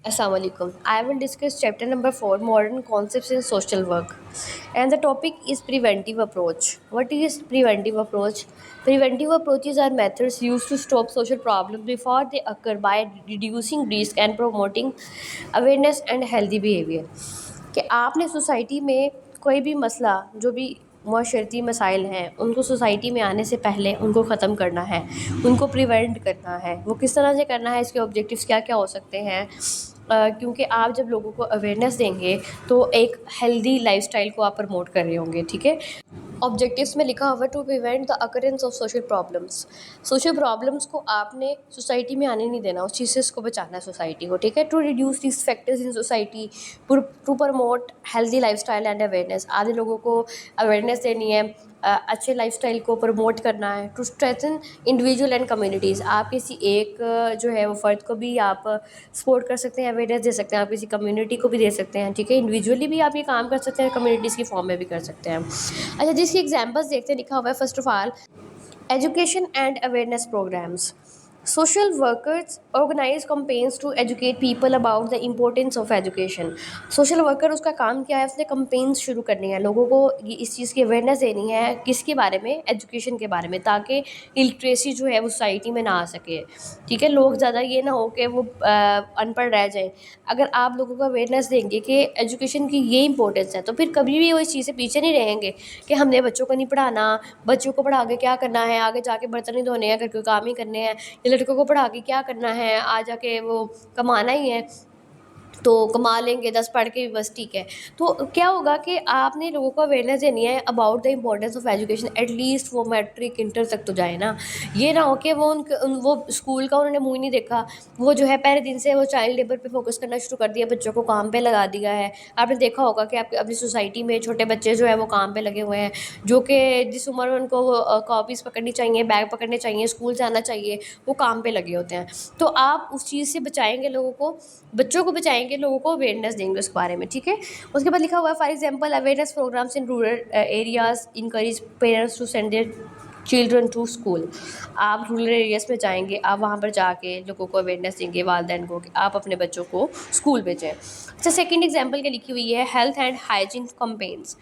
Assalamualaikum. I will discuss chapter number 4, Modern Concepts in Social Work. And the topic is preventive approach. What is preventive approach? Preventive approaches are methods used to stop social problems before they occur by reducing risk and promoting awareness and healthy behavior. कि आपने society में कोई भी मसला जो भी माशरती मसाइल हैं उनको सोसाइटी में आने से पहले उनको ख़त्म करना है, उनको प्रिवेंट करना है। वो किस तरह से करना है, इसके ऑब्जेक्टिव्स क्या क्या हो सकते हैं। क्योंकि आप जब लोगों को अवेयरनेस देंगे तो एक हेल्दी लाइफस्टाइल को आप प्रमोट कर रहे होंगे, ठीक है। ऑब्जेक्टिव्स में लिखा हुआ to prevent the occurrence of social problems को आपने सोसाइटी में आने नहीं देना, उस चीज़ से इसको बचाना है सोसाइटी को, ठीक है। To reduce this factors in society, to promote healthy lifestyle and awareness, आधे लोगों को अवेयरनेस देनी है, अच्छे लाइफस्टाइल को प्रमोट करना है। To strengthen individual and communities, आप किसी एक जो है वो फ़र्द को भी आप सपोर्ट कर सकते हैं, अवेयरनेस दे सकते हैं, आप किसी कम्युनिटी को भी दे सकते हैं, ठीक है। इंडिविजुअली भी आप ये काम कर सकते हैं, कम्युनिटीज़ की फॉर्म में भी कर सकते हैं। अच्छा, जिसकी एग्जांपल्स देखते हैं, लिखा हुआ है first of all education and awareness programmes. Social workers organise campaigns to educate people about the importance of education. Social worker उसका काम क्या है, उसने कंपेन्स शुरू करनी है, लोगों को ये इस चीज़ की अवेयरनेस देनी है, किसके बारे में, एजुकेशन के बारे में, ताकि इलिटरेसी जो है वो सोसाइटी में ना आ सके, ठीक है। लोग ज़्यादा ये ना हो कि वो अनपढ़ रह जाएं। अगर आप लोगों को अवेयरनेस देंगे कि एजुकेशन की ये इंपॉर्टेंस है, तो फिर कभी भी वो इस चीज़ से पीछे नहीं रहेंगे कि हमने बच्चों को नहीं पढ़ाना, बच्चों को पढ़ा के क्या करना है, आगे जाके बर्तन नहीं धोने हैं, घर के काम ही करने हैं, या लड़कों को पढ़ा के क्या करना है, आ जाके वो कमाना ही है, तो कमा लेंगे 10 पढ़ के भी बस, ठीक है। तो क्या होगा कि आपने लोगों को अवेयरनेस देनी है about the importance of education, at least वो मैट्रिक इंटर तक तो जाए ना। ये ना हो कि वो स्कूल का उन्होंने मुँह ही नहीं देखा, वो जो है पहले दिन से वो चाइल्ड लेबर पे फोकस करना शुरू कर दिया, बच्चों को काम पे लगा दिया है। आपने देखा होगा कि आपकी अपनी सोसाइटी में छोटे बच्चे जो है वो काम पे लगे हुए हैं, जो कि जिस उम्र में उनको कॉपीज़ पकड़नी चाहिए, बैग पकड़ने चाहिए, स्कूल जाना चाहिए, वो काम पे लगे होते हैं। तो आप उस चीज़ से बचाएंगे लोगों को, बच्चों को बचाएंगे, लोगों को अवेयरनेस देंगे उस बारे में, ठीक है। उसके बाद लिखा हुआ है for example awareness programmes in rural areas encourage parents to send their children to school. आप रूरल एरियाज़ में जाएंगे, आप वहाँ पर जाके लोगों को अवेयरनेस देंगे, वालदैन को, कि आप अपने बच्चों को स्कूल भेजें। अच्छा, सेकेंड एग्जाम्पल क्या लिखी हुई है, health and hygiene companies.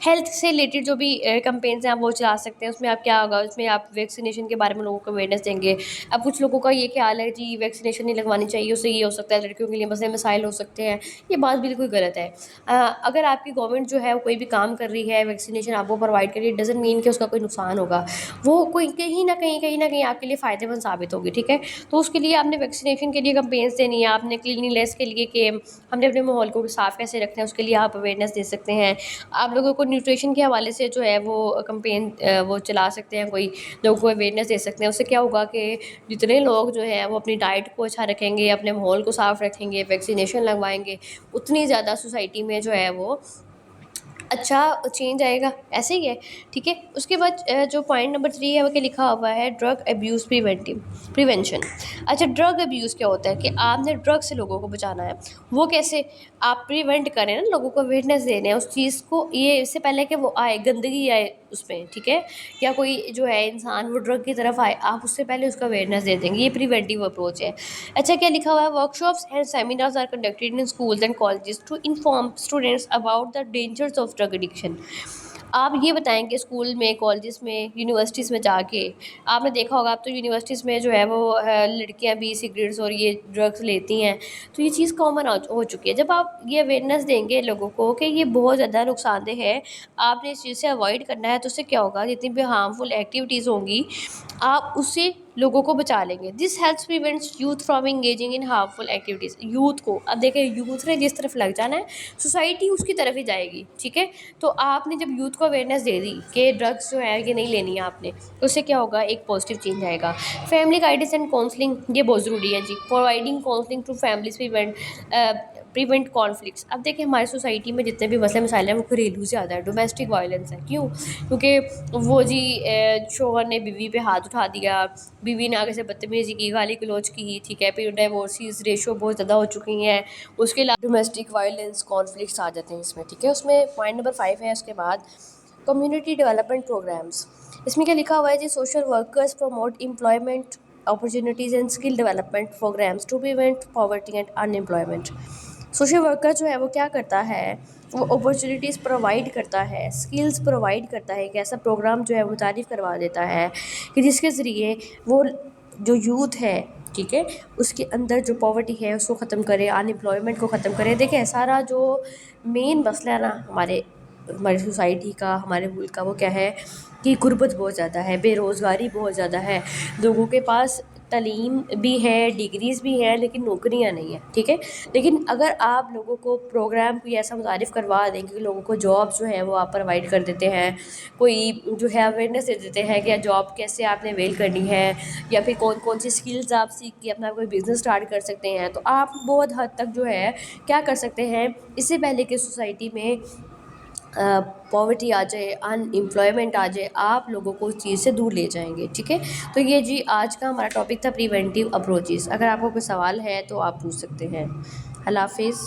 Health से रिलेटेड जो भी कंपेन्स हैं आप वो चला सकते हैं। उसमें आप क्या होगा, उसमें आप वैक्सीनेशन के बारे में लोगों को अवेयरनेस देंगे। अब कुछ लोगों का ये ख्याल है जी वैक्सीनेशन नहीं लगवानी चाहिए, उससे ये हो सकता है, लड़कियों के लिए मसले मसाइल हो सकते हैं। ये बात बिल्कुल गलत है। अगर आपकी गवर्नमेंट जो है वो कोई भी काम कर रही है, वैक्सीनेशन आपको प्रोवाइड कर रही है, डजंट मीन कि उसका कोई नुकसान होगा, वो कोई कहीं ना कहीं आपके लिए फ़ायदेमंद साबित होगी, ठीक है। तो उसके लिए आपने वैक्सीनेशन के लिए कंपेन्स देनी है, आपने क्लीनिनेस के लिए कि हमने अपने माहौल को साफ़ कैसे रखना है, उसके लिए आप अवेयरनेस दे सकते हैं। आप लोगों को न्यूट्रिशन के हवाले से जो है वो कंपेन वो चला सकते हैं, कोई लोगों को अवेयरनेस दे सकते हैं। उससे क्या होगा कि जितने लोग जो हैं वो अपनी डाइट को अच्छा रखेंगे, अपने माहौल को साफ़ रखेंगे, वैक्सीनेशन लगवाएंगे, उतनी ज़्यादा सोसाइटी में जो है वो अच्छा चेंज आएगा, ऐसे ही है, ठीक है। उसके बाद जो पॉइंट नंबर 3 है वो क्या लिखा हुआ है, ड्रग अब्यूज़ प्रिवेंशन। अच्छा, ड्रग अब्यूज़ क्या होता है कि आपने ड्रग से लोगों को बचाना है। वो कैसे, आप प्रिवेंट करें ना, लोगों को अवेयरनेस दे रहे हैं उस चीज़ को, ये इससे पहले कि वो आए, गंदगी आए उसमें, ठीक है, या कोई जो है इंसान वो ड्रग की तरफ आए, आप उससे पहले उसका अवेयरनेस दे देंगे, ये प्रिवेंटिव अप्रोच है। अच्छा, क्या लिखा हुआ है, workshops and seminars are conducted in schools and colleges to inform students about the dangers of drug addiction. आप ये बताएंगे स्कूल में, कॉलेजेस में, यूनिवर्सिटीज़ में जाके। आपने देखा होगा, आप तो यूनिवर्सिटीज़ में जो है वो लड़कियां भी सिगरेट्स और ये ड्रग्स लेती हैं, तो ये चीज़ कॉमन हो चुकी है। जब आप ये अवेयरनेस देंगे लोगों को कि ये बहुत ज़्यादा नुकसानदेह है, आपने इस चीज़ से अवॉइड करना है, तो उससे क्या होगा, जितनी भी हार्मफुल एक्टिविटीज़ होंगी आप उससे लोगों को बचा लेंगे। This helps prevents youth from engaging in harmful activities. Youth को, अब देखें, यूथ ने जिस तरफ लग जाना है सोसाइटी उसकी तरफ ही जाएगी, ठीक है। तो आपने जब यूथ को अवेयरनेस दे दी कि ड्रग्स जो है ये नहीं लेनी है आपने, तो उससे क्या होगा, एक पॉजिटिव चेंज आएगा। फैमिली गाइडेंस एंड काउंसलिंग, ये बहुत ज़रूरी है जी। Providing counselling to families prevent conflicts. अब देखिए, हमारी सोसाइटी में जितने भी मसले मसाइल हैं वो घरेलू ज़्यादा है, डोमेस्टिक वायलेंस है। क्यों? क्योंकि वो जी शोहर ने बीवी पे हाथ उठा दिया, बीवी ने आगे से बदतमीज़ी की, गाली गलौज की, ठीक है, फिर डाइवोर्सिस रेशो बहुत ज़्यादा हो चुकी हैं। उसके अलावा डोमेस्टिक वायलेंस कॉन्फ्लिक्ट्स आ जाते हैं इसमें, ठीक है। उसमें पॉइंट नंबर 5 है उसके बाद कम्युनिटी डेवलपमेंट प्रोग्राम्स। इसमें क्या लिखा हुआ है जी, social workers promote employment opportunities and skill development programs to prevent poverty and unemployment. Social worker जो है वो क्या करता है, वो अपॉर्चुनिटीज़ प्रोवाइड करता है, स्किल्स प्रोवाइड करता है, एक ऐसा प्रोग्राम जो है वो तारीफ़ करवा देता है कि जिसके ज़रिए वो जो यूथ है, ठीक है, उसके अंदर जो पॉवर्टी है उसको ख़त्म करे, अनएम्प्लॉयमेंट को ख़त्म करे। देखिए सारा जो मेन मसला है ना हमारे हमारी सोसाइटी का, हमारे मुल्क का, वो क्या है कि गुर्बत बहुत ज़्यादा है, बेरोज़गारी बहुत ज़्यादा है, लोगों के पास तालीम भी है, डिग्रीज़ भी हैं, लेकिन नौकरियां नहीं है, ठीक है। लेकिन अगर आप लोगों को प्रोग्राम कोई ऐसा मुतारिफ़ करवा दें कि लोगों को जॉब जो है वो आप प्रोवाइड कर देते हैं, कोई जो है अवेयरनेस दे देते हैं कि जॉब कैसे आपने अवेल करनी है, या फिर कौन कौन सी स्किल्स आप सीख के अपना कोई बिज़नेस स्टार्ट कर सकते हैं, तो आप बहुत हद तक जो है क्या कर सकते हैं, इससे पहले कि सोसाइटी में पॉवर्टी आ जाए, अनएम्प्लॉयमेंट आ जाए, आप लोगों को उस चीज़ से दूर ले जाएंगे, ठीक है। तो ये जी आज का हमारा टॉपिक था प्रिवेंटिव अप्रोचेस। अगर आपको कोई सवाल है तो आप पूछ सकते हैं। अल्लाह हाफिज़।